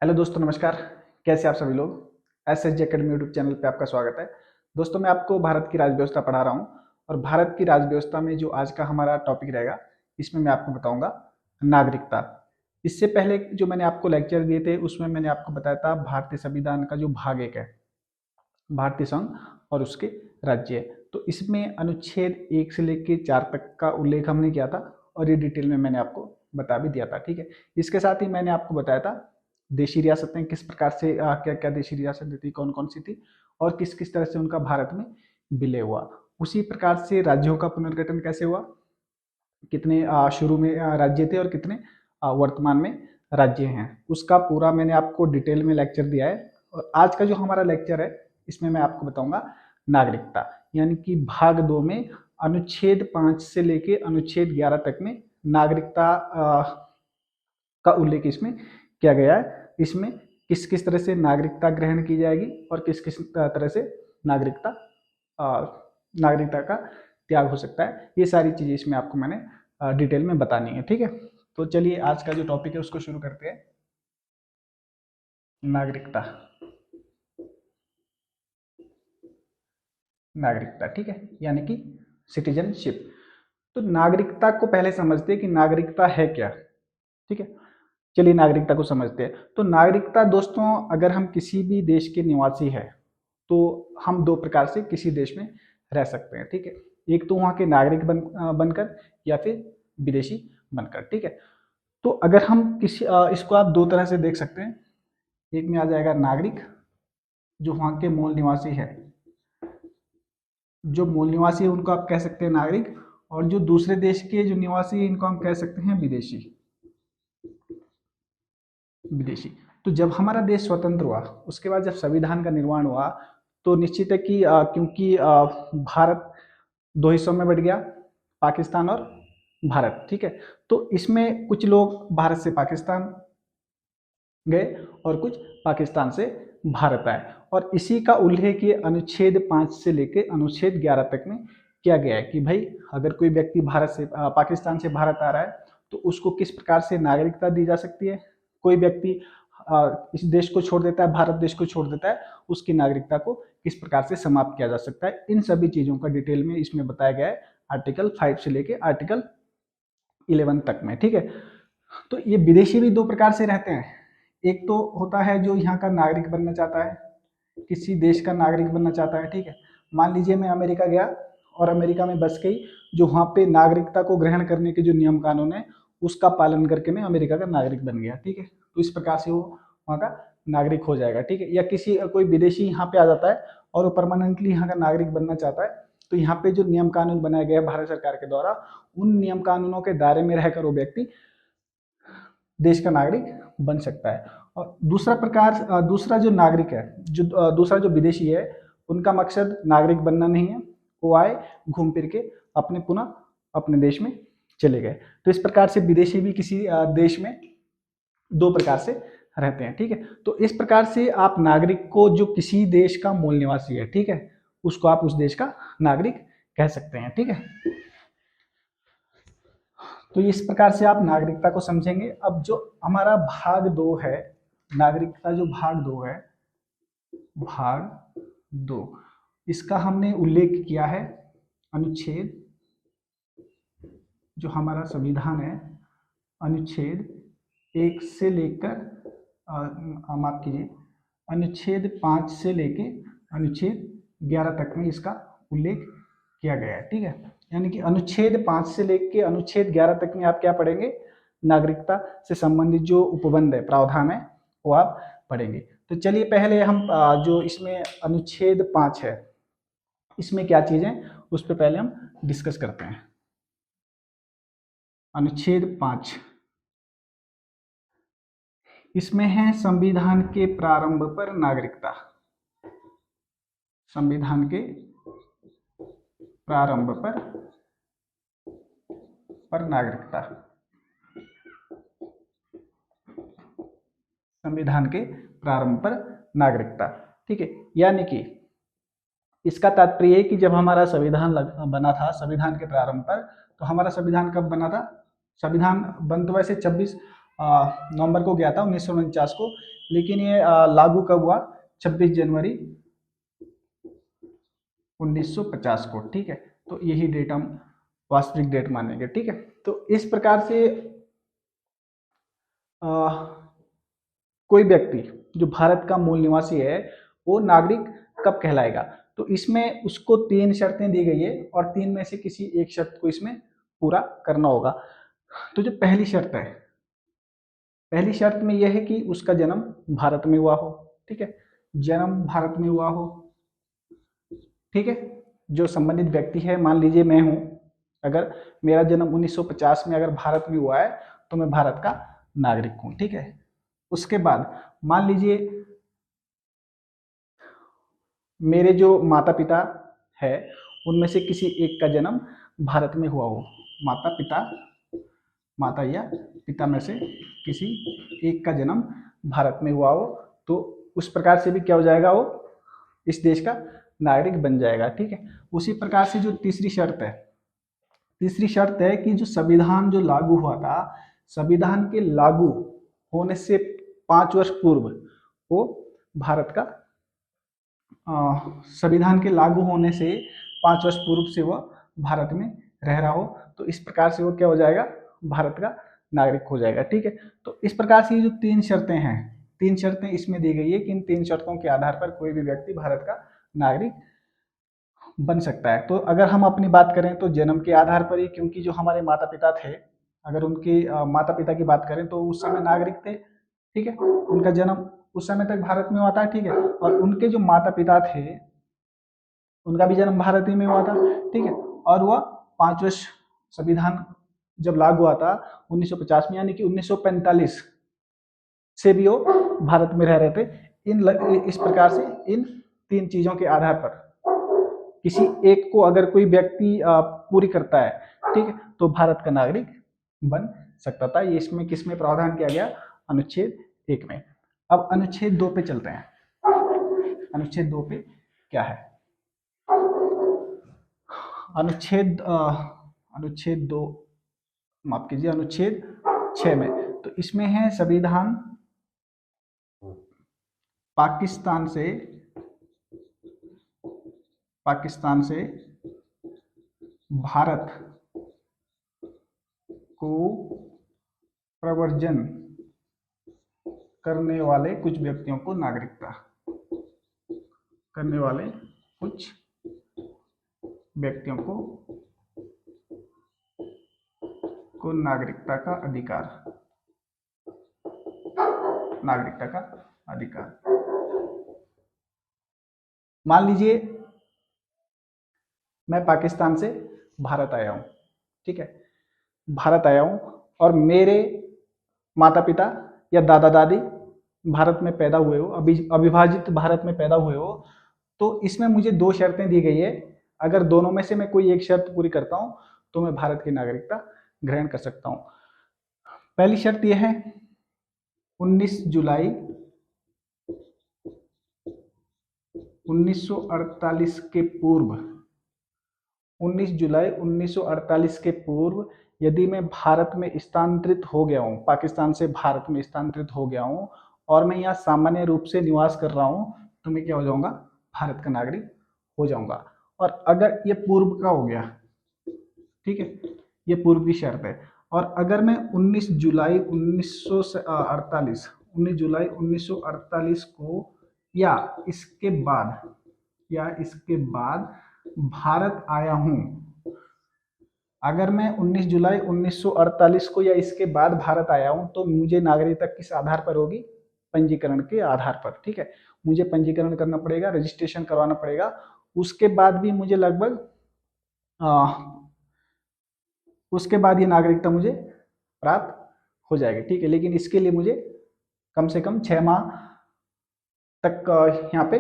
Hello दोस्तों, नमस्कार। कैसे आप सभी लोग। SSG अकेडमी यूट्यूब चैनल पे आपका स्वागत है। दोस्तों, मैं आपको भारत की राज्य व्यवस्था पढ़ा रहा हूँ और भारत की राज्य व्यवस्था में जो आज का हमारा टॉपिक रहेगा, इसमें मैं आपको बताऊंगा नागरिकता। इससे पहले जो मैंने आपको लेक्चर दिए थे उसमें मैंने आपको बताया था भारतीय संविधान का जो भाग 1 है, भारतीय संघ और उसके राज्य। तो इसमें अनुच्छेद 1 से लेकर 4 तक का उल्लेख हमने किया था और ये डिटेल में मैंने आपको बता भी दिया था। ठीक है, इसके साथ ही मैंने आपको बताया था देशी रियासतें किस प्रकार से क्या क्या देशी रियासतें थी, कौन कौन सी थी और किस किस तरह से उनका भारत में विलय हुआ। उसी प्रकार से राज्यों का पुनर्गठन कैसे हुआ, कितने शुरू में राज्य थे और कितने वर्तमान में राज्य हैं, उसका पूरा मैंने आपको डिटेल में लेक्चर दिया है। और आज का जो हमारा लेक्चर है इसमें मैं आपको बताऊंगा नागरिकता, यानी कि भाग 2 में अनुच्छेद 5 से लेके अनुच्छेद 11 तक में नागरिकता का उल्लेख इसमें किया गया है। इसमें किस किस तरह से नागरिकता ग्रहण की जाएगी और किस किस तरह से नागरिकता नागरिकता का त्याग हो सकता है, ये सारी चीजें इसमें आपको मैंने डिटेल में बतानी है। ठीक है, तो चलिए आज का जो टॉपिक है उसको शुरू करते हैं। नागरिकता, नागरिकता, ठीक है, यानी कि सिटीजनशिप। तो नागरिकता को पहले समझते हैं कि नागरिकता है क्या। ठीक है, चलिए नागरिकता को समझते हैं। तो नागरिकता दोस्तों, अगर हम किसी भी देश के निवासी हैं तो हम दो प्रकार से किसी देश में रह सकते हैं। ठीक है, एक तो वहाँ के नागरिक बनकर या फिर विदेशी बनकर। ठीक है, तो अगर हम किसी इसको आप दो तरह से देख सकते हैं। एक में आ जाएगा नागरिक, जो वहाँ के मूल निवासी है, जो मूल निवासी है उनको आप कह सकते हैं नागरिक, और जो दूसरे देश के जो निवासी है इनको हम कह सकते हैं विदेशी। विदेशी। तो जब हमारा देश स्वतंत्र हुआ उसके बाद जब संविधान का निर्माण हुआ तो निश्चित है कि क्योंकि भारत दो हिस्सों में बट गया, पाकिस्तान और भारत। ठीक है, तो इसमें कुछ लोग भारत से पाकिस्तान गए और कुछ पाकिस्तान से भारत आए, और इसी का उल्लेख ये अनुच्छेद 5 से लेकर अनुच्छेद 11 तक में किया गया है कि भाई अगर कोई व्यक्ति भारत से पाकिस्तान से भारत आ रहा है तो उसको किस प्रकार से नागरिकता दी जा सकती है। कोई व्यक्ति इस देश को छोड़ देता है, भारत देश को छोड़ देता है, उसकी नागरिकता को किस प्रकार से समाप्त किया जा सकता है। इन सभी चीजों का डिटेल में इसमें बताया गया है आर्टिकल 5 से लेकर आर्टिकल 11 तक में। ठीक है, तो ये विदेशी भी दो प्रकार से रहते हैं। एक तो होता है जो यहाँ का नागरिक बनना चाहता है, किसी देश का नागरिक बनना चाहता है। ठीक है, मान लीजिए मैं अमेरिका गया और अमेरिका में बस गई, जो वहाँ पे नागरिकता को ग्रहण करने के जो नियम कानून है उसका पालन करके मैं अमेरिका का नागरिक बन गया। ठीक है, तो इस प्रकार से वो वहाँ का नागरिक हो जाएगा। ठीक है, या किसी कोई विदेशी यहाँ पे आ जाता है और वो परमानेंटली यहाँ का नागरिक बनना चाहता है, तो यहाँ पे जो नियम कानून बनाए गए हैं भारत सरकार के द्वारा, उन नियम कानूनों के दायरे में रहकर वो व्यक्ति देश का नागरिक बन सकता है। और दूसरा प्रकार, दूसरा जो नागरिक है, जो दूसरा जो विदेशी है, उनका मकसद नागरिक बनना नहीं है, वो आए घूम फिर के अपने पुनः अपने देश में चले गए। तो इस प्रकार से विदेशी भी किसी देश में दो प्रकार से रहते हैं। ठीक है, तो इस प्रकार से आप नागरिक को, जो किसी देश का मूल निवासी है, ठीक है, उसको आप उस देश का नागरिक कह सकते हैं। ठीक है, तो इस प्रकार से आप नागरिकता को समझेंगे। अब जो हमारा भाग 2 है, नागरिकता जो भाग 2 है, भाग 2, इसका हमने उल्लेख किया है अनुच्छेद, जो हमारा संविधान है, अनुच्छेद 1 से लेकर माफ कीजिए, अनुच्छेद 5 से लेके अनुच्छेद 11 तक में इसका उल्लेख किया गया है। ठीक है, यानी कि अनुच्छेद 5 से लेके अनुच्छेद 11 तक में आप क्या पढ़ेंगे, नागरिकता से संबंधित जो उपबंध है, प्रावधान है, वो आप पढ़ेंगे। तो चलिए पहले हम जो इसमें अनुच्छेद 5 है, इसमें क्या चीजें उस पर पहले हम डिस्कस करते हैं। अनुच्छेद 5, इसमें है संविधान के प्रारंभ पर नागरिकता। संविधान के प्रारंभ पर नागरिकता, संविधान के प्रारंभ पर नागरिकता। ठीक है, यानी कि इसका तात्पर्य है कि जब हमारा संविधान बना था, संविधान के प्रारंभ पर, तो हमारा संविधान कब बना था, संविधान बन तो वैसे 26 नवंबर को गया था 1949 को, लेकिन ये लागू कब हुआ? 26 जनवरी 1950 को। ठीक है, तो यही डेट हम वास्तविक डेट मानेंगे। ठीक है, तो इस प्रकार से कोई व्यक्ति जो भारत का मूल निवासी है वो नागरिक कब कहलाएगा? तो इसमें उसको 3 शर्तें दी गई है और 3 में से किसी एक शर्त को इसमें पूरा करना होगा। तो जो पहली शर्त है, पहली शर्त में यह है कि उसका जन्म भारत में हुआ हो। ठीक है, जन्म भारत में हुआ हो। ठीक है, जो संबंधित व्यक्ति है, मान लीजिए मैं हूं, अगर मेरा जन्म 1950 में अगर भारत में हुआ है तो मैं भारत का नागरिक हूं। ठीक है, उसके बाद मान लीजिए मेरे जो माता पिता है उनमें से किसी एक का जन्म भारत में हुआ हो, माता या पिता में से किसी एक का जन्म भारत में हुआ हो, तो उस प्रकार से भी क्या हो जाएगा? वो इस देश का नागरिक बन जाएगा। ठीक है, उसी प्रकार से जो तीसरी शर्त है, तीसरी शर्त है कि जो संविधान जो लागू हुआ था, संविधान के लागू होने से 5 वर्ष पूर्व वो भारत का संविधान के लागू होने से 5 वर्ष पूर्व से वह भारत में रह रहा हो, तो इस प्रकार से वो क्या हो जाएगा? भारत का नागरिक हो जाएगा। ठीक है, तो इस प्रकार से ये जो 3 शर्तें हैं, 3 शर्तें इसमें दी गई है कि इन 3 शर्तों के आधार पर कोई भी व्यक्ति भारत का नागरिक बन सकता है। तो अगर हम अपनी बात करें तो जन्म के आधार पर ही, क्योंकि जो हमारे माता पिता थे, अगर उनके माता पिता की बात करें तो उस समय नागरिक थे। ठीक है, उनका जन्म उस समय तक भारत में हुआ था। ठीक है, और उनके जो माता पिता थे उनका भी जन्म भारत ही में हुआ था। ठीक है, और वह 5 वर्ष संविधान जब लागू हुआ था 1950 में, यानी कि 1945 से भी वो भारत में रह रहे थे। इस प्रकार से इन 3 चीजों के आधार पर किसी एक को अगर कोई व्यक्ति पूरी करता है, ठीक है, तो भारत का नागरिक बन सकता था। ये इसमें किसमें प्रावधान किया गया? अनुच्छेद 1 में। अब अनुच्छेद 2 पे चलते हैं। अनुच्छेद 2 पे क्या है? अनुच्छेद 2, माफ कीजिए, अनुच्छेद 6 में, तो इसमें है संविधान पाकिस्तान से भारत को प्रव्रजन करने वाले कुछ व्यक्तियों को नागरिकता, करने वाले कुछ व्यक्तियों को नागरिकता का अधिकार, नागरिकता का अधिकार। मान लीजिए मैं पाकिस्तान से भारत आया हूं। ठीक है, भारत आया हूं और मेरे माता पिता या दादा दादी भारत में पैदा हुए हो, अविभाजित भारत में पैदा हुए हो, तो इसमें मुझे 2 शर्तें दी गई है। अगर दोनों में से मैं कोई एक शर्त पूरी करता हूं तो मैं भारत की नागरिकता ग्रहण कर सकता हूं। पहली शर्त यह है 19 जुलाई 1948 के पूर्व, 19 जुलाई 1948 के पूर्व यदि मैं भारत में स्थानांतरित हो गया हूँ, पाकिस्तान से भारत में स्थानांतरित हो गया हूँ और मैं यहाँ सामान्य रूप से निवास कर रहा हूँ, तो मैं क्या हो जाऊंगा? भारत का नागरिक हो जाऊंगा। और अगर ये पूर्व का हो गया, ठीक है, ये पूर्व की शर्त है। और अगर मैं 19 जुलाई 1948 को या इसके बाद भारत आया हूं, अगर मैं 19 जुलाई 1948 को या इसके बाद भारत आया हूं, तो मुझे नागरिकता किस आधार पर होगी? पंजीकरण के आधार पर। ठीक है, मुझे पंजीकरण करना पड़ेगा, रजिस्ट्रेशन करवाना पड़ेगा। उसके बाद भी मुझे लगभग उसके बाद ये नागरिकता मुझे प्राप्त हो जाएगी। ठीक है, लेकिन इसके लिए मुझे कम से कम 6 माह तक यहाँ पे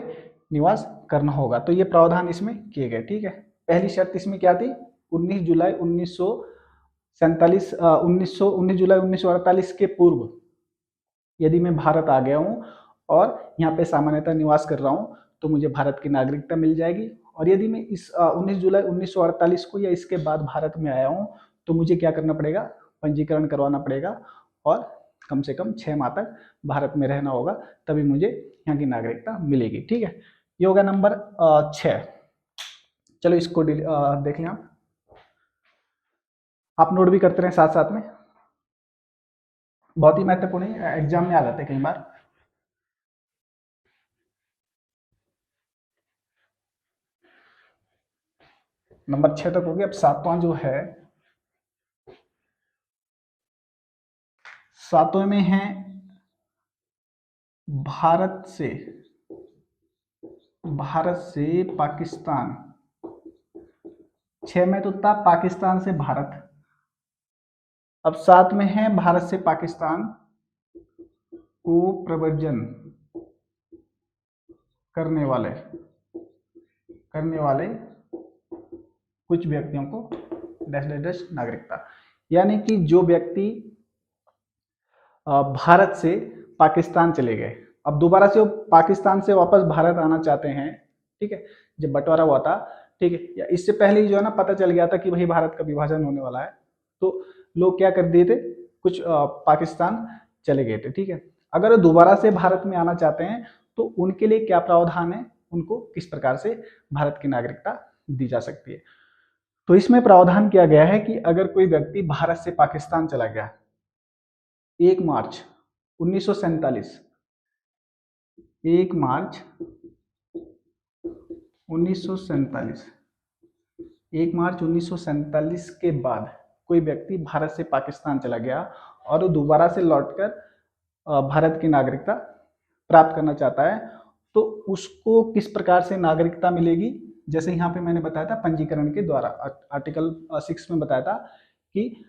निवास करना होगा। तो ये प्रावधान इसमें किए गए। ठीक है, पहली शर्त इसमें क्या थी? 19 जुलाई 1948 के पूर्व यदि मैं भारत आ गया हूँ और यहाँ पे सामान्यतः निवास कर रहा हूँ, तो मुझे भारत की नागरिकता मिल जाएगी। और यदि मैं इस 19 जुलाई 1948 को या इसके बाद भारत में आया हूँ, तो मुझे क्या करना पड़ेगा? पंजीकरण करवाना पड़ेगा और कम से कम 6 माह तक भारत में रहना होगा, तभी मुझे यहाँ की नागरिकता मिलेगी। ठीक है, ये होगा नंबर 6। चलो इसको देख लें आप नोट भी करते रहें साथ साथ में, बहुत ही महत्वपूर्ण है, एग्जाम में आ जाते हैं कई बार। नंबर 6 तक हो गया। अब 7वां जो है, 7वें में है भारत से पाकिस्तान। 6 में तो था पाकिस्तान से भारत, अब 7 में है भारत से पाकिस्तान को प्रव्रजन करने वाले कुछ व्यक्तियों को डैश डैश डैश नागरिकता। यानी कि जो व्यक्ति भारत से पाकिस्तान चले गए, अब दोबारा से वो पाकिस्तान से वापस भारत आना चाहते हैं, ठीक है, जब बंटवारा हुआ था, ठीक है, या इससे पहले ही जो है ना पता चल गया था कि भाई भारत का विभाजन होने वाला है, तो लोग क्या कर दिए थे, कुछ पाकिस्तान चले गए थे। ठीक है, अगर दोबारा से भारत में आना चाहते हैं तो उनके लिए क्या प्रावधान है, उनको किस प्रकार से भारत की नागरिकता दी जा सकती है। तो इसमें प्रावधान किया गया है कि अगर कोई व्यक्ति भारत से पाकिस्तान चला गया 1 मार्च 1947, 1 मार्च 1947, 1 मार्च 1947 के बाद कोई व्यक्ति भारत से पाकिस्तान चला गया और वो दोबारा से लौटकर भारत की नागरिकता प्राप्त करना चाहता है, तो उसको किस प्रकार से नागरिकता मिलेगी। जैसे यहाँ पे मैंने बताया था पंजीकरण के द्वारा, आर्टिकल 6 में बताया था कि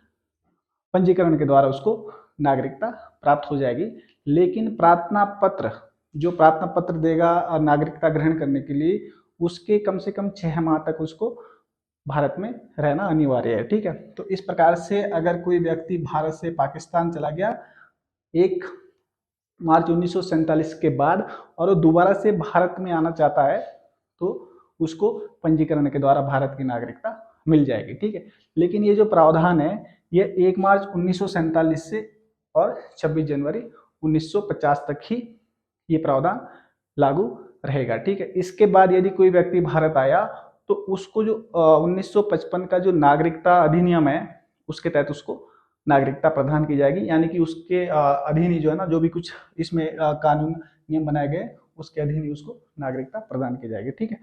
पंजीकरण के द्वारा उसको नागरिकता प्राप्त हो जाएगी। लेकिन प्रार्थना पत्र देगा नागरिकता ग्रहण करने के लिए, उसके कम से कम 6 माह तक उसको भारत में रहना अनिवार्य है। ठीक है, तो इस प्रकार से अगर कोई व्यक्ति भारत से पाकिस्तान चला गया 1 मार्च 1947 के बाद और वो दोबारा से भारत में आना चाहता है, तो उसको पंजीकरण के द्वारा भारत की नागरिकता मिल जाएगी। ठीक है, लेकिन ये जो प्रावधान है ये 1 मार्च 1947 से और 26 जनवरी 1950 तक ही ये प्रावधान लागू रहेगा। ठीक है, इसके बाद यदि कोई व्यक्ति भारत आया तो उसको जो 1955 का जो नागरिकता अधिनियम है उसके तहत उसको नागरिकता प्रदान की जाएगी। यानी कि उसके अधीन ही जो है ना, जो भी कुछ इसमें कानून नियम बनाए गए उसके अधीन ही उसको नागरिकता प्रदान की जाएगी। ठीक है,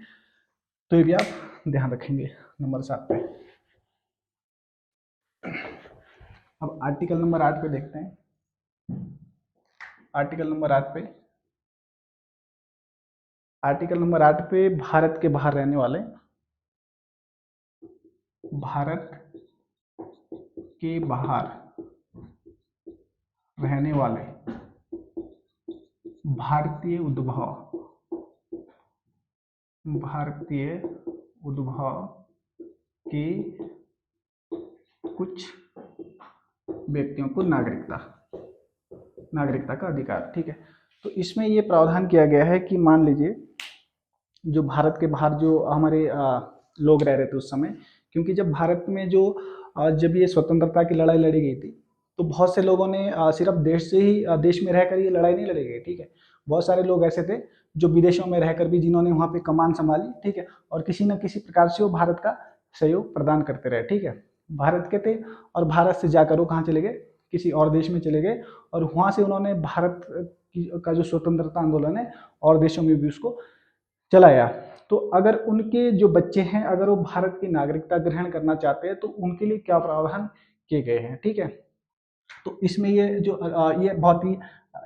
तो ये भी आप ध्यान रखेंगे नंबर 7 पे। अब आर्टिकल नंबर 8 पे देखते हैं। आर्टिकल नंबर 8 पे, आर्टिकल नंबर 8 पे भारत के बाहर रहने वाले, भारत के बाहर रहने वाले भारतीय उद्भव के कुछ व्यक्तियों को नागरिकता का अधिकार। ठीक है, तो इसमें ये प्रावधान किया गया है कि मान लीजिए जो भारत के बाहर जो हमारे लोग रह रहे थे उस समय, क्योंकि जब भारत में जब ये स्वतंत्रता की लड़ाई लड़ी गई थी तो बहुत से लोगों ने सिर्फ देश में रहकर ये लड़ाई नहीं लड़ी गई। ठीक है, बहुत सारे लोग ऐसे थे जो विदेशों में रहकर भी जिन्होंने वहाँ पे कमान संभाली। ठीक है, और किसी न किसी प्रकार से वो भारत का सहयोग प्रदान करते रहे। ठीक है, भारत के थे और भारत से जाकर वो कहाँ चले गए, किसी और देश में चले गए और वहाँ से उन्होंने भारत का जो स्वतंत्रता आंदोलन है और देशों में भी उसको चलाया। तो अगर उनके जो बच्चे हैं अगर वो भारत की नागरिकता ग्रहण करना चाहते हैं तो उनके लिए क्या प्रावधान किए गए हैं। ठीक है, तो इसमें ये जो ये बहुत ही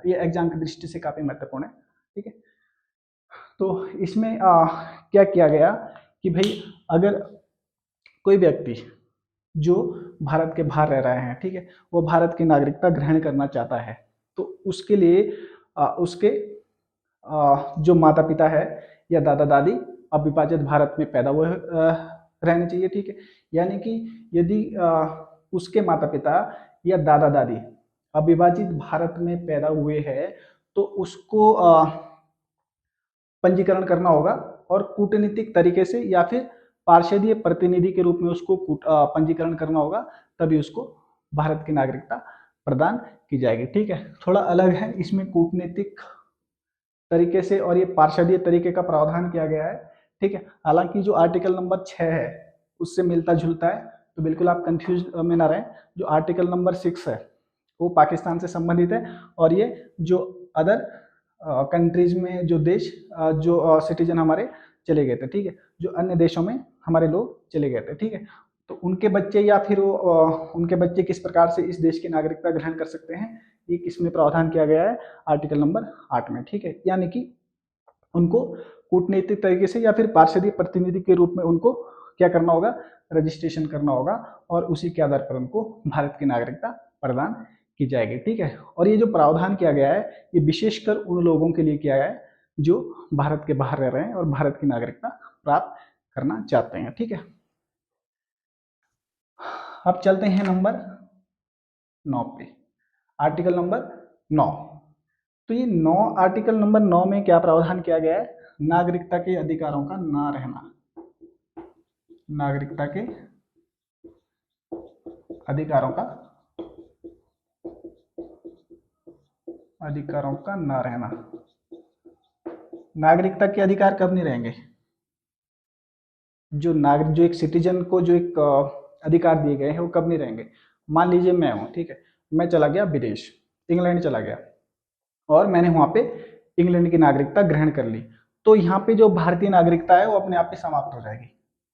ये एग्जाम की दृष्टि से काफी महत्वपूर्ण है। ठीक है, तो इसमें क्या किया गया कि भाई अगर कोई व्यक्ति जो भारत के बाहर रह रहे हैं, ठीक है, वो भारत की नागरिकता ग्रहण करना चाहता है, तो उसके लिए उसके जो माता पिता है या दादा दादी अविभाजित भारत में पैदा हुए रहने चाहिए। ठीक है, यानी कि यदि उसके माता पिता या दादा दादी अविभाजित भारत में पैदा हुए हैं तो उसको पंजीकरण करना होगा और कूटनीतिक तरीके से या फिर पार्षदीय प्रतिनिधि के रूप में उसको पंजीकरण करना होगा, तभी उसको भारत की नागरिकता प्रदान की जाएगी। ठीक है, थोड़ा अलग है, इसमें कूटनीतिक तरीके से और ये पार्षदीय तरीके का प्रावधान किया गया है। ठीक है, हालांकि जो आर्टिकल नंबर 6 है उससे मिलता जुलता है, तो बिल्कुल आप कंफ्यूज में ना रहें। जो आर्टिकल नंबर 6 है वो पाकिस्तान से संबंधित है, और ये जो अदर कंट्रीज में जो देश जो सिटीजन हमारे चले गए थे, ठीक है, जो अन्य देशों में हमारे लोग चले गए थे, ठीक है, तो उनके बच्चे या फिर उनके बच्चे किस प्रकार से इस देश की नागरिकता ग्रहण कर सकते हैं, ये किसमें प्रावधान किया गया है, आर्टिकल नंबर 8 में। ठीक है, यानी कि उनको कूटनीतिक तरीके से या फिर पार्षदीय प्रतिनिधि के रूप में उनको क्या करना होगा, रजिस्ट्रेशन करना होगा, और उसी के आधार पर उनको भारत की नागरिकता प्रदान की जाएगी। ठीक है, और ये जो प्रावधान किया गया है ये विशेषकर उन लोगों के लिए किया गया है जो भारत के बाहर रह रहे हैं और भारत की नागरिकता प्राप्त करना चाहते हैं। ठीक है, अब चलते हैं नंबर 9 पे, आर्टिकल नंबर 9। तो ये 9 आर्टिकल नंबर 9 में क्या प्रावधान किया गया है, नागरिकता के अधिकारों का ना रहना, नागरिकता के अधिकारों का ना रहना। नागरिकता के अधिकार कब नहीं रहेंगे, जो एक सिटीजन को जो एक अधिकार दिए गए हैं वो कब नहीं रहेंगे। मान लीजिए मैं हूँ, ठीक है, मैं चला गया विदेश, इंग्लैंड चला गया, और मैंने वहां पे इंग्लैंड की नागरिकता ग्रहण कर ली, तो यहाँ पे जो भारतीय नागरिकता है वो अपने आप पे समाप्त हो जाएगी।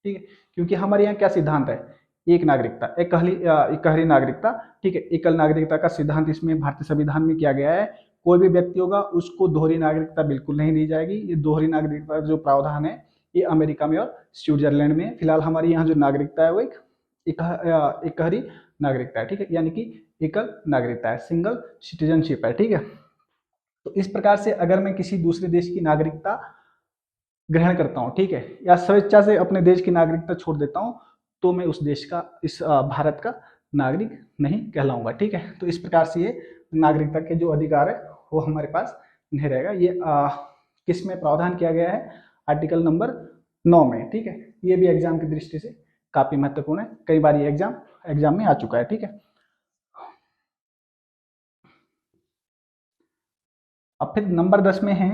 ठीक है, क्योंकि हमारे यहाँ क्या सिद्धांत है, एक नागरिकता एकहरी नागरिकता। ठीक है, एकल नागरिकता का सिद्धांत इसमें भारतीय संविधान में किया गया है। कोई भी व्यक्ति होगा उसको दोहरी नागरिकता बिल्कुल नहीं दी जाएगी। ये दोहरी नागरिकता जो प्रावधान है ये अमेरिका में और स्विट्जरलैंड में, फिलहाल हमारे यहाँ जो नागरिकता है वो एकहरी नागरिकता है। ठीक है, यानी कि एकल नागरिकता है, सिंगल सिटीजनशिप है। ठीक है, तो इस प्रकार से अगर मैं किसी दूसरे देश की नागरिकता ग्रहण करता हूँ, ठीक है, या स्वेच्छा से अपने देश की नागरिकता छोड़ देता हूँ, तो मैं उस देश का, इस भारत का नागरिक नहीं कहलाऊंगा। ठीक है, तो इस प्रकार से ये नागरिकता के जो अधिकार है वो हमारे पास नहीं रहेगा। ये किस में प्रावधान किया गया है, आर्टिकल नंबर 9 में। ठीक है, ये भी एग्जाम की दृष्टि से काफी महत्वपूर्ण है, कई बार ये एग्जाम में आ चुका है। ठीक है, अब फिर नंबर 10 में है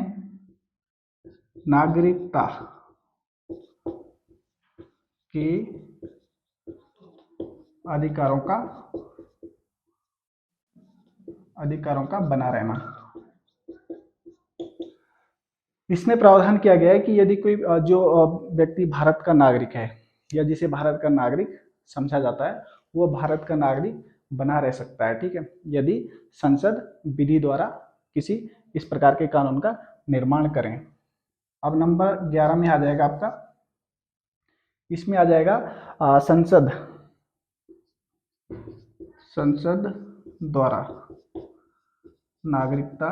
नागरिकता के अधिकारों का बना रहना। इसमें प्रावधान किया गया है कि यदि कोई जो व्यक्ति भारत का नागरिक है या जिसे भारत का नागरिक समझा जाता है वो भारत का नागरिक बना रह सकता है। ठीक है, यदि संसद विधि द्वारा किसी इस प्रकार के कानून का निर्माण करें। अब नंबर 11 में आ जाएगा आपका, इसमें आ जाएगा संसद द्वारा नागरिकता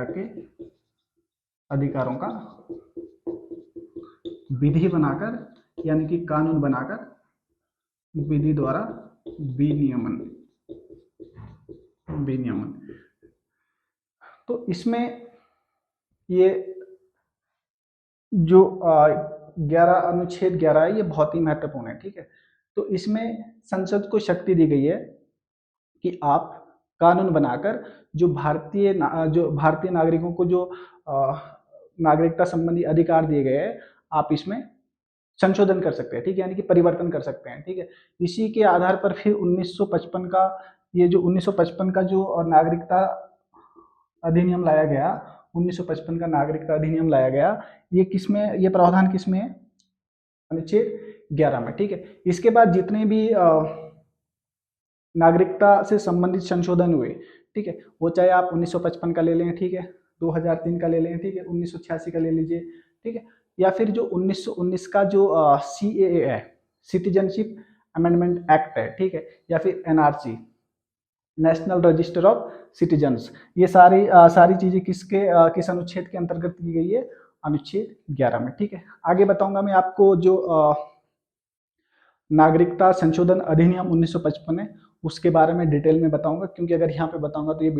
के अधिकारों का विधि बनाकर, यानी कि कानून बनाकर, विधि द्वारा विनियमन। तो इसमें ये जो 11 अनुच्छेद 11 है ये बहुत ही महत्वपूर्ण है। ठीक है, तो इसमें संसद को शक्ति दी गई है कि आप कानून बनाकर जो भारतीय नागरिकों को जो नागरिकता संबंधी अधिकार दिए गए हैं आप इसमें संशोधन कर सकते हैं। ठीक है, यानी कि परिवर्तन कर सकते हैं। ठीक है, इसी के आधार पर फिर 1955 का जो 1955 का जो नागरिकता अधिनियम लाया गया, 1955 का नागरिकता अधिनियम लाया गया, ये किसमें, ये प्रावधान किसमें है, अनुच्छेद 11 में। ठीक है, इसके बाद जितने भी नागरिकता से संबंधित संशोधन हुए, ठीक है, वो चाहे आप 1955 का ले लें, ठीक है, 2003 का ले लें, ठीक है, 1986 का ले लीजिए, ठीक है, या फिर जो 1919 का जो CAA है, सिटीजनशिप अमेंडमेंट एक्ट है, ठीक है, या फिर NRC, national register of citizens, ये सारी चीजें किस अनुच्छेद के अंतर्गत की गई है, अनुच्छेद 11 में। ठीक है, आगे बताऊंगा मैं आपको जो नागरिकता संशोधन अधिनियम 1955 है उसके बारे में डिटेल में बताऊंगा, क्योंकि अगर यहाँ पे बताऊंगा तो ये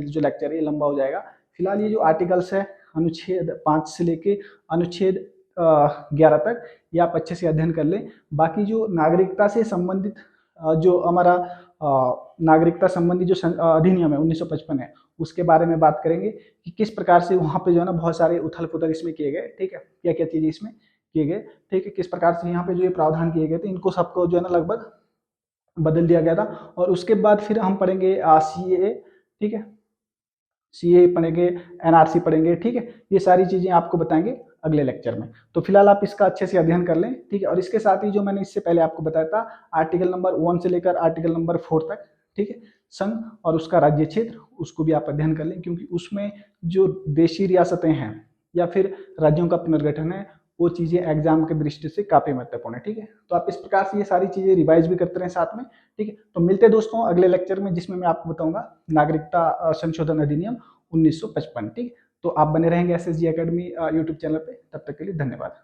जो लेक्चर है ये लंबा हो जाएगा। फिलहाल ये जो आर्टिकल्स है अनुच्छेद 5 से लेके अनुच्छेद 11 तक ये आप अच्छे से अध्ययन कर लें। बाकी जो नागरिकता से संबंधित जो हमारा नागरिकता संबंधी जो अधिनियम है 1955 है, उसके बारे में बात करेंगे कि किस प्रकार से वहाँ पे जो है ना बहुत सारे उथल पुथल इसमें किए गए, ठीक है, क्या क्या चीज़ें इसमें किए गए, ठीक है, किस प्रकार से यहाँ पे जो ये प्रावधान किए गए थे इनको सबको जो है ना लगभग बदल दिया गया था। और उसके बाद फिर हम पढ़ेंगे CAA, ठीक है, CAA पढ़ेंगे, NRC पढ़ेंगे, ठीक है, ये सारी चीज़ें आपको बताएंगे अगले लेक्चर में। तो फिलहाल आप इसका अच्छे से अध्ययन कर लें, ठीक है। और इसके साथ ही जो मैंने इससे पहले आपको बताया था आर्टिकल नंबर 1 से लेकर आर्टिकल नंबर 4 तक, ठीक है, संघ और उसका राज्य क्षेत्र, उसको भी आप अध्ययन कर लें, क्योंकि उसमें जो देशी रियासतें हैं या फिर राज्यों का पुनर्गठन है, वो चीज़ें एग्जाम की दृष्टि से काफ़ी महत्वपूर्ण है, ठीक है। तो आप इस प्रकार से ये सारी चीज़ें रिवाइज भी करते रहें साथ में, ठीक है। तो मिलते हैं दोस्तों अगले लेक्चर में, जिसमें मैं आपको बताऊंगा नागरिकता संशोधन अधिनियम 1955, ठीक। तो आप बने रहेंगे SSG एकेडमी यूट्यूब चैनल पे। तब तक के लिए धन्यवाद।